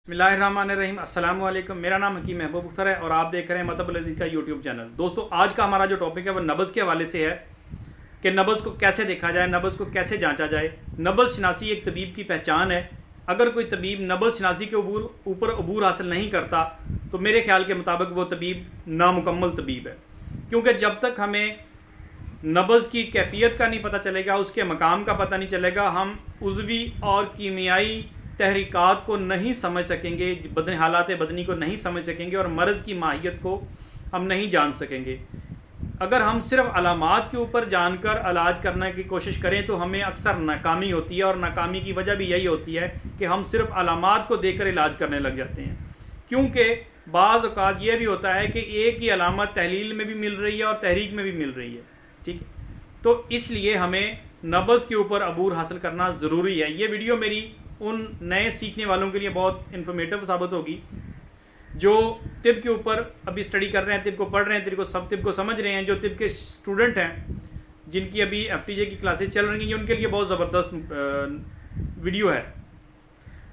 बिस्मिल्लाहिर्रहमानिर्रहीम। अस्सलाम वालेकुम। मेरा नाम हकीम महबूब अख्तर है और आप देख रहे हैं मतबुल अज़ीज़ का यूट्यूब चैनल। दोस्तों, आज का हमारा जो टॉपिक है वो नब्ज़ के हवाले से है कि नब्ज़ को कैसे देखा जाए, नब्ज़ को कैसे जांचा जाए। नब्ज़ शनासी एक तबीब की पहचान है। अगर कोई तबीब नब्ज़ शनासी के ऊपर अबूर हासिल नहीं करता तो मेरे ख्याल के मुताबिक वो तबीब नामुकम्मल तबीब है, क्योंकि जब तक हमें नब्ज़ की कैफियत का नहीं पता चलेगा, उसके मकाम का पता नहीं चलेगा, हम उज़वी और कीमियाई तहरीकात को नहीं समझ सकेंगे, बदन हालात बदनी को नहीं समझ सकेंगे और मर्ज़ की माहियत को हम नहीं जान सकेंगे। अगर हम सिर्फ अलामात के ऊपर जानकर इलाज करने की कोशिश करें तो हमें अक्सर नाकामी होती है, और नाकामी की वजह भी यही होती है कि हम सिर्फ अलामात को देखकर इलाज करने लग जाते हैं। क्योंकि बाज़ औक़ात ये भी होता है कि एक ही अलामत तहलील में भी मिल रही है और तहरीक में भी मिल रही है, ठीक है। तो इसलिए हमें नब्ज़ के ऊपर अबूर हासिल करना ज़रूरी है। ये वीडियो मेरी उन नए सीखने वालों के लिए बहुत इन्फॉर्मेटिव साबित होगी जो तिब के ऊपर अभी स्टडी कर रहे हैं, तिब को पढ़ रहे हैं, तिब को समझ रहे हैं, जो तिब के स्टूडेंट हैं जिनकी अभी FTJ की क्लासेस चल रही हैं, ये उनके लिए बहुत ज़बरदस्त वीडियो है।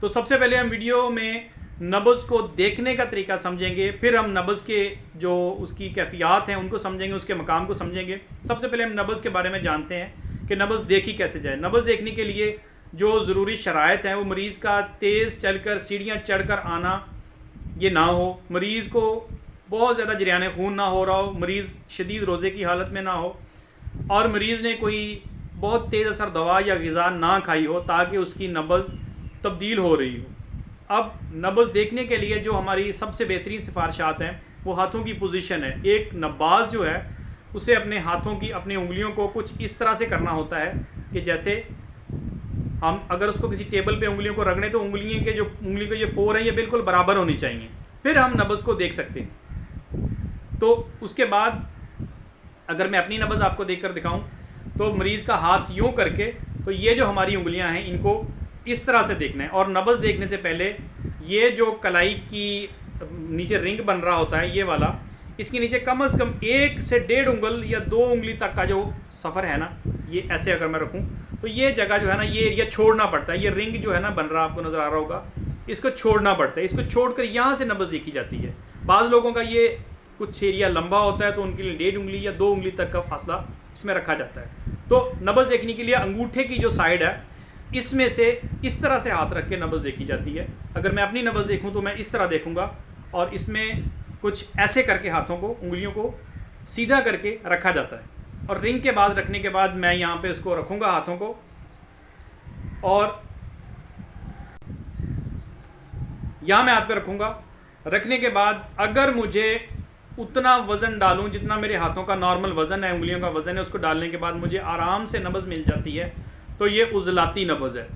तो सबसे पहले हम वीडियो में नब्ज़ को देखने का तरीका समझेंगे, फिर हम नब्ज़ के जो उसकी कैफियत हैं उनको समझेंगे, उसके मकाम को समझेंगे। सबसे पहले हम नब्ज़ के बारे में जानते हैं कि नब्ज़ देखी कैसे जाए। नब्ज़ देखने के लिए जो ज़रूरी शराइत हैं वो मरीज़ का तेज़ चलकर सीढ़ियाँ चढ़कर आना ये ना हो, मरीज़ को बहुत ज़्यादा जरियान खून ना हो रहा हो, मरीज़ शदीद रोज़े की हालत में ना हो, और मरीज़ ने कोई बहुत तेज़ असर दवा या ग़िज़ा ना खाई हो ताकि उसकी नब्ज़ तब्दील हो रही हो। अब नब्ज़ देखने के लिए जो हमारी सबसे बेहतरीन सिफारिशात हैं वो हाथों की पोजीशन है। एक नब्बाज़ जो है उसे अपने हाथों की, अपनी उंगलियों को कुछ इस तरह से करना होता है कि जैसे हम अगर उसको किसी टेबल पे उंगलियों को रगड़ें तो उंगली के जो पोर हैं ये बिल्कुल बराबर होनी चाहिए, फिर हम नब्ज़ को देख सकते हैं। तो उसके बाद अगर मैं अपनी नब्ज़ आपको देखकर दिखाऊं तो मरीज़ का हाथ यूं करके, तो ये जो हमारी उंगलियां हैं इनको इस तरह से देखना है। और नब्ज़ देखने से पहले ये जो कलाई की नीचे रिंग बन रहा होता है ये वाला, इसके नीचे कम से कम 1 से 1.5 उंगल या 2 उंगली तक का जो सफ़र है ना, ये ऐसे अगर मैं रखूं तो ये जगह जो है ना, ये एरिया छोड़ना पड़ता है। ये रिंग जो है ना बन रहा, आपको नज़र आ रहा होगा, इसको छोड़ना पड़ता है। इसको छोड़कर यहाँ से नब्ज़ देखी जाती है। बाज़ लोगों का ये कुछ एरिया लंबा होता है तो उनके लिए 1.5 उंगली या 2 उंगली तक का फासला इसमें रखा जाता है। तो नब्ज़ देखने के लिए अंगूठे की जो साइड है इसमें से इस तरह से हाथ रख के नब्ज़ देखी जाती है। अगर मैं अपनी नब्ज़ देखूँ तो मैं इस तरह देखूँगा, और इसमें कुछ ऐसे करके हाथों को, उंगलियों को सीधा करके रखा जाता है। और रिंग के बाद रखने के बाद मैं यहाँ पे इसको रखूँगा हाथों को, और यहाँ मैं हाथ पे रखूँगा। रखने के बाद अगर मुझे उतना वज़न डालूँ जितना मेरे हाथों का नॉर्मल वज़न है, उंगलियों का वज़न है, उसको डालने के बाद मुझे आराम से नब्ज़ मिल जाती है, तो ये उज़लाती नब्ज़ है।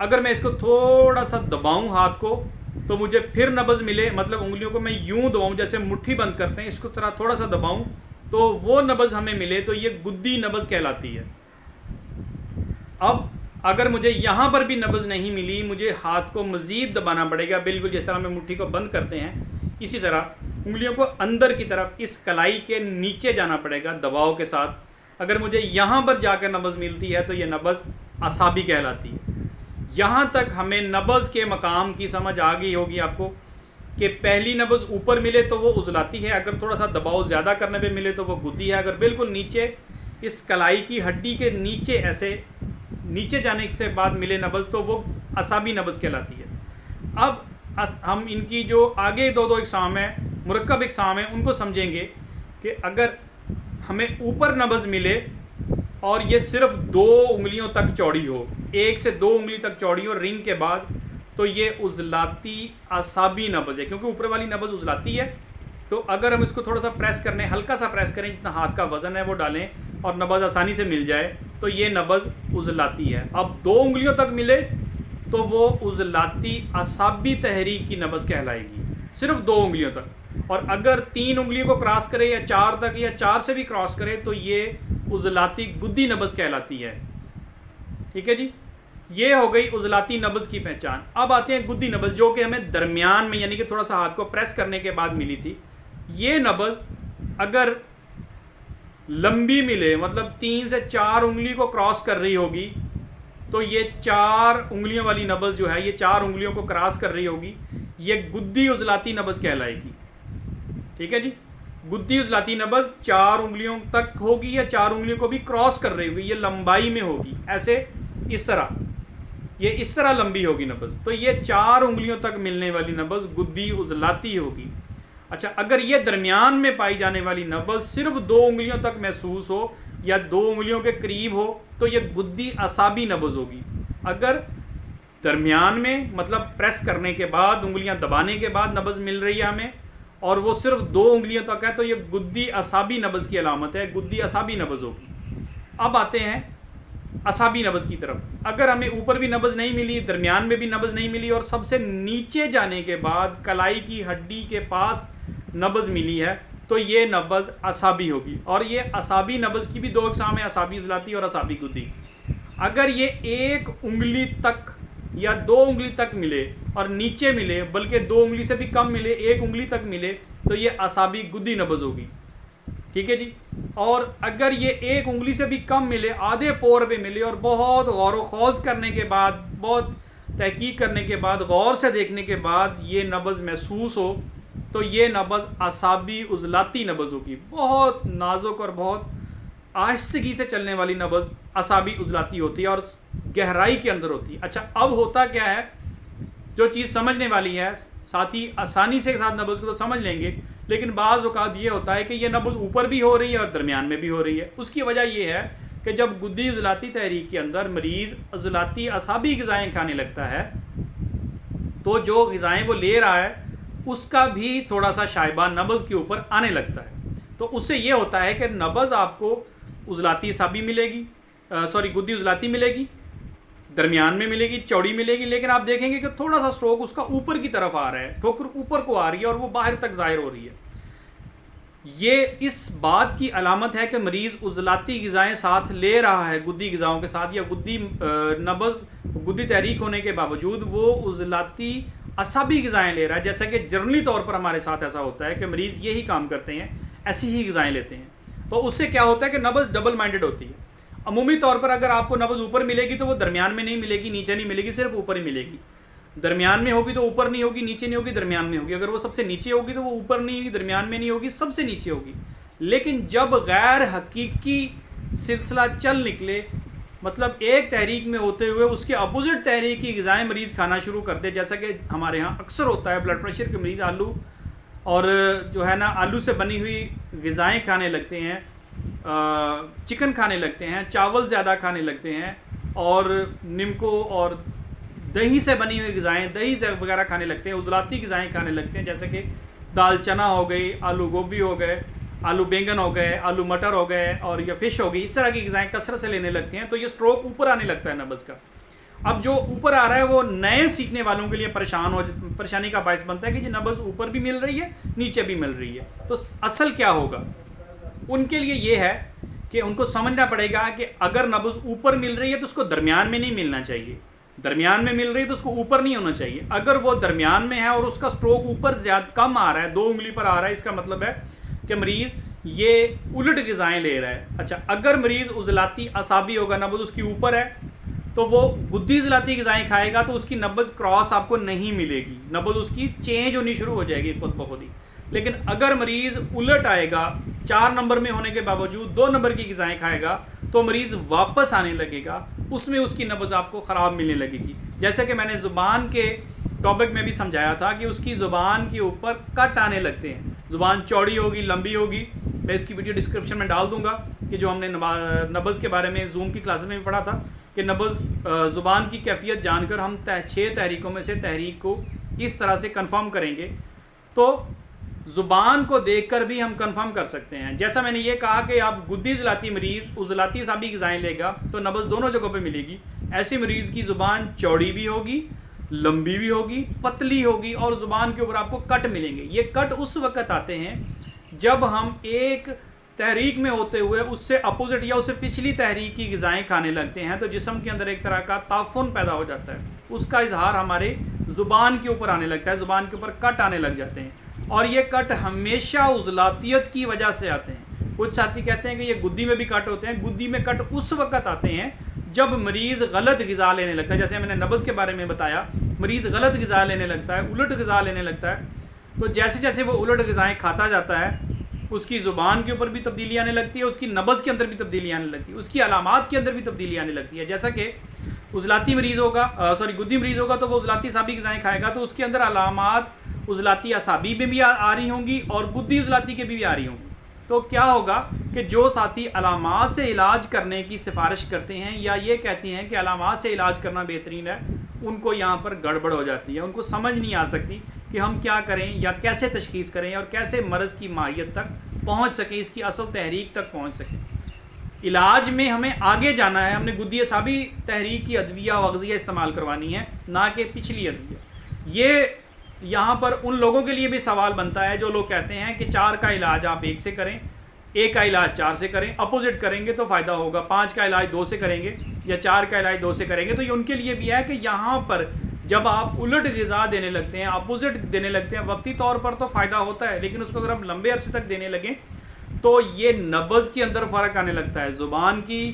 अगर मैं इसको थोड़ा सा दबाऊँ हाथ को तो मुझे फिर नब्ज़ मिले, मतलब उंगलियों को मैं यूँ दबाऊँ जैसे मुट्ठी बंद करते हैं, इसको तरह थोड़ा सा दबाऊँ तो वो नब्ज़ हमें मिले, तो ये गुद्दी नब्ज़ कहलाती है। अब अगर मुझे यहाँ पर भी नब्ज़ नहीं मिली, मुझे हाथ को मज़ीद दबाना पड़ेगा, बिल्कुल जिस तरह हम मुट्ठी को बंद करते हैं इसी तरह उंगलियों को अंदर की तरफ इस कलाई के नीचे जाना पड़ेगा दबाव के साथ। अगर मुझे यहाँ पर जाकर नब्ज़ मिलती है तो ये नब्ज़ असाबी कहलाती है। यहाँ तक हमें नब्ज़ के मकाम की समझ आ गई होगी आपको कि पहली नब्ज़ ऊपर मिले तो वो उज़लाती है, अगर थोड़ा सा दबाव ज़्यादा करने पे मिले तो वो गुद्दी है, अगर बिल्कुल नीचे इस कलाई की हड्डी के नीचे ऐसे नीचे जाने से बाद मिले नब्ज़ तो वो असाबी नब्ज़ कहलाती है। अब हम इनकी जो आगे दो इक़साम है, मुरक्कब इक़साम है, उनको समझेंगे कि अगर हमें ऊपर नब्ज़ मिले और ये सिर्फ 2 उंगलियों तक चौड़ी हो, 1 से 2 उंगली तक चौड़ी हो रिंग के बाद, तो ये उज़लाती असाबी नब्ज़ है, क्योंकि ऊपर वाली नब्ज़ उज़लाती है। तो अगर हम इसको थोड़ा सा प्रेस करने, हल्का सा प्रेस करें, जितना हाथ का वज़न है वो डालें और नब्ज़ आसानी से मिल जाए तो ये नब्ज़ उज़लाती है। अब 2 उंगलियों तक मिले तो वो उज़लाती असाबी तहरीक की नब्ज़ कहलाएगी, सिर्फ 2 उंगलियों तक। और अगर 3 उंगलियों को क्रॉस करे या 4 तक, या 4 से भी क्रॉस करे तो ये उज़लाती गुद्दी नब्ज़ कहलाती है। ठीक है जी, ये हो गई उज़लाती नब्ज़ की पहचान। अब आते हैं गुद्दी नब्ज़, जो कि हमें दरमियान में, यानी कि थोड़ा सा हाथ को प्रेस करने के बाद मिली थी। ये नब्ज़ अगर लंबी मिले, मतलब 3 से 4 उंगली को क्रॉस कर रही होगी, तो ये 4 उंगलियों वाली नब्ज़ जो है ये 4 उंगलियों को क्रॉस कर रही होगी, ये गुद्दी उजलाती नब्ज़ कहलाएगी। ठीक है जी, गुद्दी उजलाती नब्ज़ 4 उंगलियों तक होगी या 4 उंगलियों को भी क्रॉस कर रही होगी, ये लंबाई में होगी, ऐसे इस तरह, ये इस तरह लंबी होगी नब्ज़। तो ये 4 उंगलियों तक मिलने वाली नब्ज़ गुद्दी उजलाती होगी। अच्छा, अगर ये दरमियान में पाई जाने वाली नब्ज़ सिर्फ 2 उंगलियों तक महसूस हो या 2 उंगलियों के करीब हो तो ये गुद्दी असाबी नब्ज़ होगी। अगर दरमियान में मतलब प्रेस करने के बाद, उंगलियां दबाने के बाद नब्ज़ मिल रही है हमें और वो सिर्फ 2 उंगलियों तक है तो ये गुद्दी असाबी नब्ज़ की अलामत है, गुद्दी असाबी नब्ज़ होगी। अब आते हैं असाबी नब्ज़ की तरफ। अगर हमें ऊपर भी नब्ज़ नहीं मिली, दरमियान में भी नब्ज़ नहीं मिली और सबसे नीचे जाने के बाद कलाई की हड्डी के पास नब्ज़ मिली है तो ये नब्ज़ असाबी होगी। और ये असाबी नब्ज़ की भी 2 अक़साम है, असाबी उजलाती और असाबी गुद्दी। अगर ये 1 उंगली तक या 2 उंगली तक मिले और नीचे मिले, बल्कि 2 उंगली से भी कम मिले, 1 उंगली तक मिले तो ये असाबी गुद्दी नब्ज़ होगी। ठीक है जी। और अगर ये 1 उंगली से भी कम मिले, आधे पोर पे मिले और बहुत गौर व खौज करने के बाद, बहुत तहकीक करने के बाद, गौर से देखने के बाद ये नब्ज़ महसूस हो तो ये नब्ज़ असाबी उजलाती नब्ज़ होगी। बहुत नाजुक और बहुत आहिस्तगी से चलने वाली नब्ज़ असाबी उजलाती होती है और गहराई के अंदर होती है। अच्छा, अब होता क्या है, जो चीज़ समझने वाली है, साथ ही आसानी से साथ नब्ज़ को तो समझ लेंगे, लेकिन बाज़ औक़ात ये होता है कि ये नब्ज़ ऊपर भी हो रही है और दरमियान में भी हो रही है। उसकी वजह ये है कि जब गुद्दी उजलाती तहरीक के अंदर मरीज़ उजलाती असाबी ग़िज़ाएँ खाने लगता है तो जो ग़िज़ाएँ वो ले रहा है उसका भी थोड़ा सा शाइबा नब्ज़ के ऊपर आने लगता है। तो उससे ये होता है कि नब्ज़ आपको उजलाती असाबी मिलेगी, गुद्दी उजलाती मिलेगी, दरमियान में मिलेगी, चौड़ी मिलेगी, लेकिन आप देखेंगे कि थोड़ा सा स्ट्रोक उसका ऊपर की तरफ आ रहा है, ठोकर ऊपर को आ रही है और वो बाहर तक ज़ाहिर हो रही है। ये इस बात की अलामत है कि मरीज़ उजलाती ग़िज़ाएँ साथ ले रहा है गुद्दी ग़िज़ाओं के साथ, या गुद्दी नब्ज़ गुद्दी तहरीक होने के बावजूद वो उजलाती असाबी ग़िज़ाएँ ले रहा है। जैसा कि जनरली तौर पर हमारे साथ ऐसा होता है कि मरीज़ यही काम करते हैं, ऐसी ही ग़िज़ाएँ लेते हैं। तो उससे क्या होता है कि नब्ज़ डबल माइंडेड होती है। अमूमी तौर पर अगर आपको नब्ज़ ऊपर मिलेगी तो वो दरमियान में नहीं मिलेगी, नीचे नहीं मिलेगी, सिर्फ ऊपर ही मिलेगी। दरमियान में होगी तो ऊपर नहीं होगी, नीचे नहीं होगी, दरमियान में होगी। अगर वो सबसे नीचे होगी तो वो ऊपर नहीं होगी, दरमियान में नहीं होगी, सबसे नीचे होगी। लेकिन जब गैर हकीकी सिलसिला चल निकले, मतलब एक तहरीक में होते हुए उसके अपोजिट तहरीक की ग़िज़ाएँ मरीज़ खाना शुरू कर दे, जैसा कि हमारे यहाँ अक्सर होता है, ब्लड प्रेशर के मरीज़ आलू और जो है ना आलू से बनी हुई ग़िज़ाएँ खाने लगते हैं, चिकन खाने लगते हैं, चावल ज़्यादा खाने लगते हैं और निमको और दही से बनी हुई ग़िज़ाएँ, दही वगैरह खाने लगते हैं, उजलाती ग़िज़ाएँ खाने लगते हैं, जैसे कि दाल चना हो गई, आलू गोभी हो गए, आलू बैंगन हो गए, आलू मटर हो गए और या फ़िश हो गई। इस तरह की ग़िज़ाएँ कसरत से लेने लगते हैं तो ये स्ट्रोक ऊपर आने लगता है नब्ज़ का। अब जो ऊपर आ रहा है वो नए सीखने वालों के लिए परेशानी का बायस बनता है कि जी नब्ज़ ऊपर भी मिल रही है, नीचे भी मिल रही है। तो असल क्या होगा उनके लिए ये है कि उनको समझना पड़ेगा कि अगर नब्ज़ ऊपर मिल रही है तो उसको दरमियान में नहीं मिलना चाहिए, दरमियान में मिल रही है तो उसको ऊपर नहीं होना चाहिए। अगर वो दरमियान में है और उसका स्ट्रोक ऊपर ज़्यादा कम आ रहा है, 2 उंगली पर आ रहा है, इसका मतलब है कि मरीज़ ये उलट ग़िज़ाएँ ले रहा है। अच्छा, अगर मरीज़ उजलाती असाबी होगा, नब्ज़ उसकी ऊपर है, तो वो गुद्दी उजलाती ग़िज़ाएँ खाएगा तो उसकी नब्ज़ क्रॉस आपको नहीं मिलेगी, नब्ज़ उसकी चेंज होनी शुरू हो जाएगी खुद ब खुद ही। लेकिन अगर मरीज़ उलट आएगा, 4 नंबर में होने के बावजूद 2 नंबर की ग़िज़ाएँ खाएगा तो मरीज़ वापस आने लगेगा, उसमें उसकी नब्ज़ आपको ख़राब मिलने लगेगी। जैसे कि मैंने ज़ुबान के टॉपिक में भी समझाया था कि उसकी ज़ुबान के ऊपर कट आने लगते हैं, ज़ुबान चौड़ी होगी, लंबी होगी। मैं इसकी वीडियो डिस्क्रिप्शन में डाल दूंगा कि जो हमने नब्ज़ के बारे में जूम की क्लास में भी पढ़ा था कि नब्ज़ ज़ुबान की कैफियत जानकर हम 6 तहरीकों में से तहरीक को किस तरह से कंफर्म करेंगे। तो ज़ुबान को देखकर भी हम कंफर्म कर सकते हैं। जैसा मैंने ये कहा कि आप गुद्दी उजलाती मरीज़ उजलाती असाबी ग़िज़ाएँ लेगा तो नब्ज़ दोनों जगहों पे मिलेगी। ऐसे मरीज़ की ज़ुबान चौड़ी भी होगी, लंबी भी होगी, पतली होगी और ज़ुबान के ऊपर आपको कट मिलेंगे। ये कट उस वक़्त आते हैं जब हम एक तहरीक में होते हुए उससे अपोजिट या उससे पिछली तहरीक की ग़िज़ाएँ खाने लगते हैं तो जिस्म के अंदर एक तरह का ताफ़ुन पैदा हो जाता है, उसका इजहार हमारे ज़ुबान के ऊपर आने लगता है, ज़ुबान के ऊपर कट आने लग जाते हैं। और ये कट हमेशा उजलातियत की वजह से आते हैं। कुछ साथी कहते हैं कि ये गुद्दी में भी कट होते हैं। गुद्दी में कट उस वक़्त आते हैं जब मरीज़ गलत ग़िज़ा लेने लगता है, जैसे मैंने नब्ज़ के बारे में बताया, मरीज़ गलत ग़िज़ा लेने लगता है, उलट ग़िज़ा लेने लगता है, तो जैसे जैसे वो उलट ग़िज़ाएँ खाता जाता है उसकी ज़ुबान के ऊपर भी तब्दीली आने लगती है, उसकी नब्ज़ के अंदर भी तब्दीली आने लगती है, उसकी अलामात के अंदर भी तब्दीली आने लगती है। जैसा कि उज़लाती मरीज़ होगा, गुद्दी मरीज़ होगा तो वो उज़लाती असाबी ग़िज़ाएँ खाएगा तो उसके अंदर अलामात उज़लाती असाबी में भी आ रही होंगी और गुद्दी उज़लाती के भी आ रही होंगी। तो क्या होगा कि जो साथी अलामात से इलाज करने की सिफारिश करते हैं या ये कहते हैं कि अलामात से इलाज करना बेहतरीन है, उनको यहाँ पर गड़बड़ हो जाती है, उनको समझ नहीं आ सकती कि हम क्या करें या कैसे तशख़ीस करें और कैसे मर्ज़ की माहियत तक पहुँच सकें, इसकी असल तहरीक तक पहुँच सकें। इलाज में हमें आगे जाना है, हमने गुद्दी असाबी तहरीक की अदविया व अग़ज़िया इस्तेमाल करवानी है, ना कि पिछली अदविया। ये यहाँ पर उन लोगों के लिए भी सवाल बनता है जो लोग कहते हैं कि 4 का इलाज आप 1 से करें, 1 का इलाज 4 से करें, अपोजिट करेंगे तो फ़ायदा होगा, 5 का इलाज 2 से करेंगे या 4 का इलाज 2 से करेंगे। तो ये उनके लिए भी है कि यहाँ पर जब आप उलट ग़िज़ा देने लगते हैं, अपोजिट देने लगते हैं, वक्ती तौर पर तो फ़ायदा होता है, लेकिन उसको अगर हम लंबे अरसे तक देने लगें तो ये नब्ज़ के अंदर फ़र्क आने लगता है, ज़ुबान की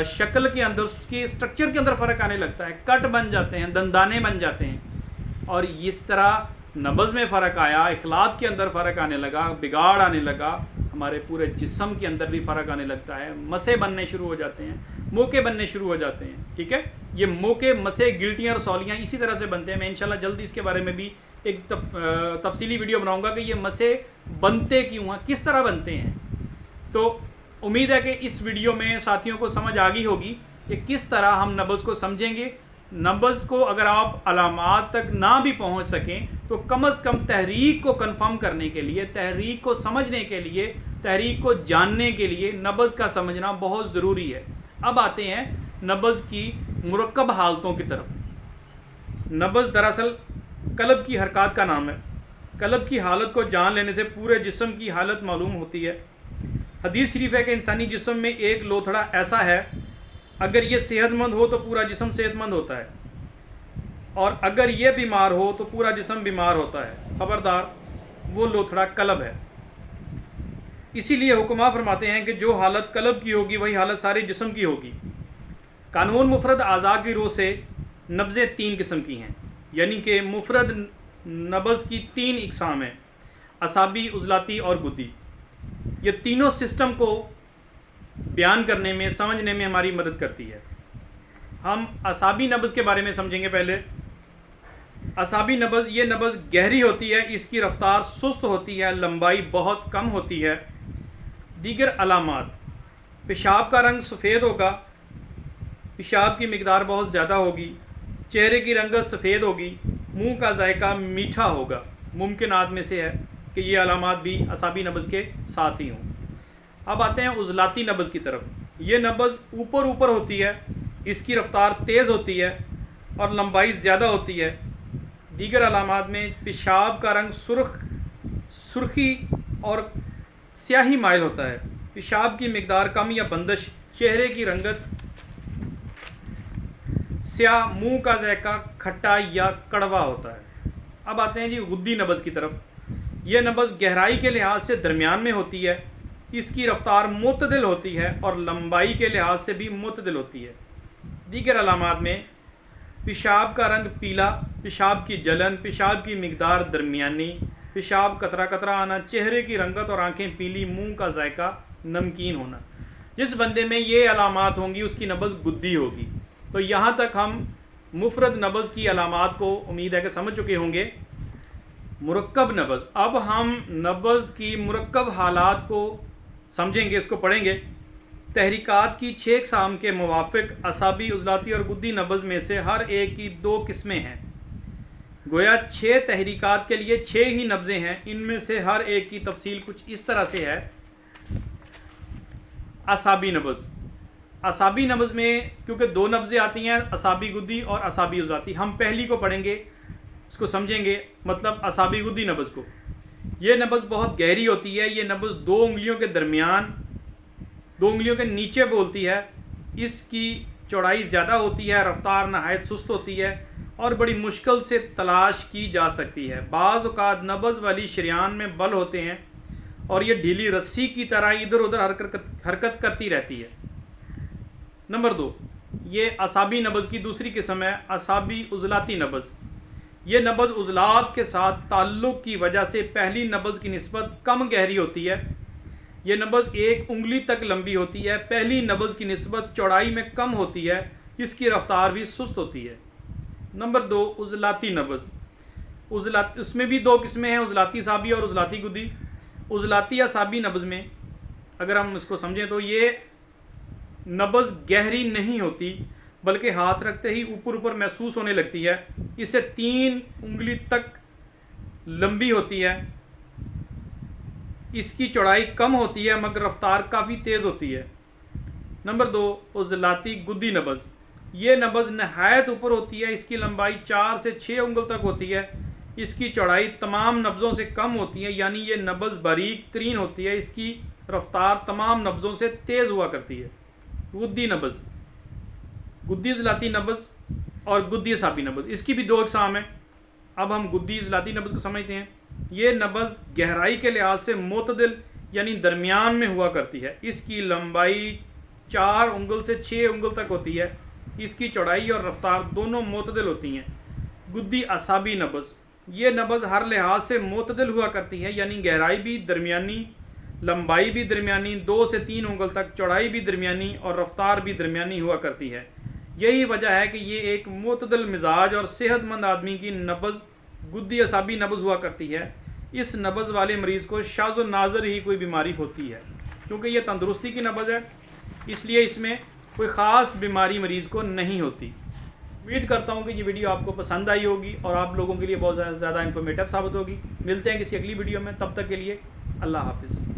शक्ल के अंदर, उसकी स्ट्रक्चर के अंदर फ़र्क आने लगता है, कट बन जाते हैं, दंदाने बन जाते हैं। और इस तरह नब्ज़ में फ़र्क आया, इखलाक के अंदर फ़र्क आने लगा, बिगाड़ आने लगा, हमारे पूरे जिस्म के अंदर भी फ़र्क आने लगता है, मसे बनने शुरू हो जाते हैं, मोके बनने शुरू हो जाते हैं। ठीक है, ये मोके, मसे, गिल्टियाँ और सौलियाँ इसी तरह से बनते हैं। मैं इंशाल्लाह जल्दी इसके बारे में भी एक तफसीली वीडियो बनाऊंगा कि ये मसे बनते क्यों हैं, किस तरह बनते हैं। तो उम्मीद है कि इस वीडियो में साथियों को समझ आ गई होगी कि किस तरह हम नब्ज़ को समझेंगे। नब्ज़ को अगर आप अलामात तक ना भी पहुंच सकें तो कम से कम तहरीक को कंफर्म करने के लिए, तहरीक को समझने के लिए, तहरीक को जानने के लिए नब्ज़ का समझना बहुत ज़रूरी है। अब आते हैं नब्ज़ की मुरक्कब हालतों की तरफ। नब्ज़ दरअसल कल्ब की हरकत का नाम है। कल्ब की हालत को जान लेने से पूरे जिस्म की हालत मालूम होती है। हदीस शरीफ है कि इंसानी जिस्म में एक लोथड़ा ऐसा है, अगर ये सेहतमंद हो तो पूरा जिस्म सेहतमंद होता है, और अगर ये बीमार हो तो पूरा जिस्म बीमार होता है। खबरदार, वो लोथड़ा कल्ब है। इसीलिए हुक्मा फरमाते हैं कि जो हालत कल्ब की होगी वही हालत सारे जिस्म की होगी। कानून मुफरद आज़ा की रो से नब्ज़ें 3 किस्म की हैं, यानी कि मुफरद नब्ज़ की 3 इकसाम हैं, असाबी, उज़लाती और गुद्दी। ये तीनों सिस्टम को बयान करने में, समझने में हमारी मदद करती है। हम असाबी नब्ज़ के बारे में समझेंगे पहले। असाबी नब्ज़, ये नब्ज़ गहरी होती है, इसकी रफ्तार सुस्त होती है, लंबाई बहुत कम होती है। दीगर अलामात, पेशाब का रंग सफ़ेद होगा, पेशाब की मिकदार बहुत ज़्यादा होगी, चेहरे की रंगत सफ़ेद होगी, मुंह का जायका मीठा होगा। मुमकिनात में से है कि ये अलामात भी असाबी नब्ज़ के साथ ही हों। अब आते हैं उज़लाती नब्ज़ की तरफ। ये नब्ज़ ऊपर ऊपर होती है, इसकी रफ्तार तेज़ होती है और लंबाई ज़्यादा होती है। दीगर अलामात में पेशाब का रंग सुर्खी और स्याही माइल होता है, पेशाब की मिकदार कम या बंदिश, चेहरे की रंगत स्याह, मुंह का जायका खट्टा या कड़वा होता है। अब आते हैं जी गुद्दी नब्ज़ की तरफ। यह नब्ज़ गहराई के लिहाज से दरमियान में होती है, इसकी रफ्तार मुतदिल होती है और लंबाई के लिहाज से भी मुतदिल होती है। दीगर अलामात में पेशाब का रंग पीला, पेशाब की जलन, पेशाब की मिकदार दरमियानी, पेशाब कतरा कतरा आना, चेहरे की रंगत और आंखें पीली, मुंह का जायका नमकीन होना। जिस बंदे में ये अलामात होंगी उसकी नब्ज़ गुद्दी होगी। तो यहाँ तक हम मुफरद नब्ज़ की अलामात को उम्मीद है कि समझ चुके होंगे। मुरक्कब नब्ज़, अब हम नब्ज़ की मुरक्कब हालात को समझेंगे, इसको पढ़ेंगे। तहरीकात की 6 अक़साम के मुवाफ़िक़ असाबी, उज़लाती और गुद्दी नब्ज़ में से हर एक की 2 किस्में हैं। गोया 6 तहरीकात के लिए 6 ही नब्ज़ें हैं। इनमें से हर एक की तफसील कुछ इस तरह से है। असाबी नब्ज़, असाबी नब्ज़ में क्योंकि 2 नब्ज़ें आती हैं, असाबी गुद्दी और असाबी उज़लाती। हम पहली को पढ़ेंगे, इसको समझेंगे, मतलब असाबी गुद्दी नब्ज़ को। ये नब्ज़ बहुत गहरी होती है। ये नब्ज़ 2 उंगलियों के दरमियान, 2 उंगलियों के नीचे बोलती है। इसकी चौड़ाई ज़्यादा होती है, रफ्तार नहायत सुस्त होती है और बड़ी मुश्किल से तलाश की जा सकती है। बाज़ औक़ात नब्ज़ वाली शरियान में बल होते हैं और ये ढीली रस्सी की तरह इधर उधर हरकत करती रहती है। नंबर 2, ये असाबी नब्ज़ की दूसरी किस्म है, असाबी उज़लाती नब्ज़। ये नब्ज़ उज़लात के साथ ताल्लुक़ की वजह से पहली नब्ज़ की निस्बत कम गहरी होती है। ये नब्ज़ 1 उंगली तक लंबी होती है। पहली नब्ज़ की निस्बत चौड़ाई में कम होती है। इसकी रफ्तार भी सुस्त होती है। नंबर 2, उज़लाती नब्ज़। उज़लात इसमें भी 2 किस्में हैं, उज़लाती असाबी और उज़लाती गुद्दी। उज़लाती असाबी नब्ज़ में अगर हम इसको समझें तो ये नब्ज़ गहरी नहीं होती, बल्कि हाथ रखते ही ऊपर ऊपर महसूस होने लगती है। इससे 3 उंगली तक लंबी होती है। इसकी चौड़ाई कम होती है मगर रफ्तार काफ़ी तेज़ होती है। नंबर 2, उज़लाती गुद्दी नब्ज़। ये नब्ज़ नहायत ऊपर होती है। इसकी लंबाई 4 से 6 उंगल तक होती है। इसकी चौड़ाई तमाम नब्ज़ों से कम होती है, यानी ये नब्ज़ बारीक तरीन होती है। इसकी रफ्तार तमाम नब्ज़ों से तेज़ हुआ करती है। गुद्दी नब्ज़, गुद्दी उज़लाती नब्ज़ और गुद्दी असाबी नब्ज़, इसकी भी 2 अक़साम हैं। अब हम गुद्दी उज़लाती नब्ज़ को समझते हैं। ये नब्ज़ गहराई के लिहाज से मोतदिल यानी दरमियान में हुआ करती है। इसकी लंबाई 4 उंगल से 6 उंगल तक होती है। इसकी चौड़ाई और रफ्तार दोनों मोतदिल होती हैं। गुद्दी असाबी नब्ज़, ये नब्ज़ हर लिहाज से मोतदिल हुआ करती है, यानी गहराई भी दरमियानी, लंबाई भी दरमियानी, 2 से 3 उंगल तक, चौड़ाई भी दरमियानी और रफ्तार भी दरमियानी हुआ करती है। यही वजह है कि ये एक मोतदिल मिजाज और सेहतमंद आदमी की नब्ज़ गुद्दी असाबी नब्ज़ हुआ करती है। इस नब्ज़ वाले मरीज़ को शाज़ो नाज़र ही कोई बीमारी होती है, क्योंकि ये तंदुरुस्ती की नब्ज़ है, इसलिए इसमें कोई ख़ास बीमारी मरीज़ को नहीं होती। उम्मीद करता हूँ कि ये वीडियो आपको पसंद आई होगी और आप लोगों के लिए बहुत ज़्यादा इन्फॉर्मेटिव साबित होगी। मिलते हैं किसी अगली वीडियो में, तब तक के लिए अल्लाह हाफ़िज़।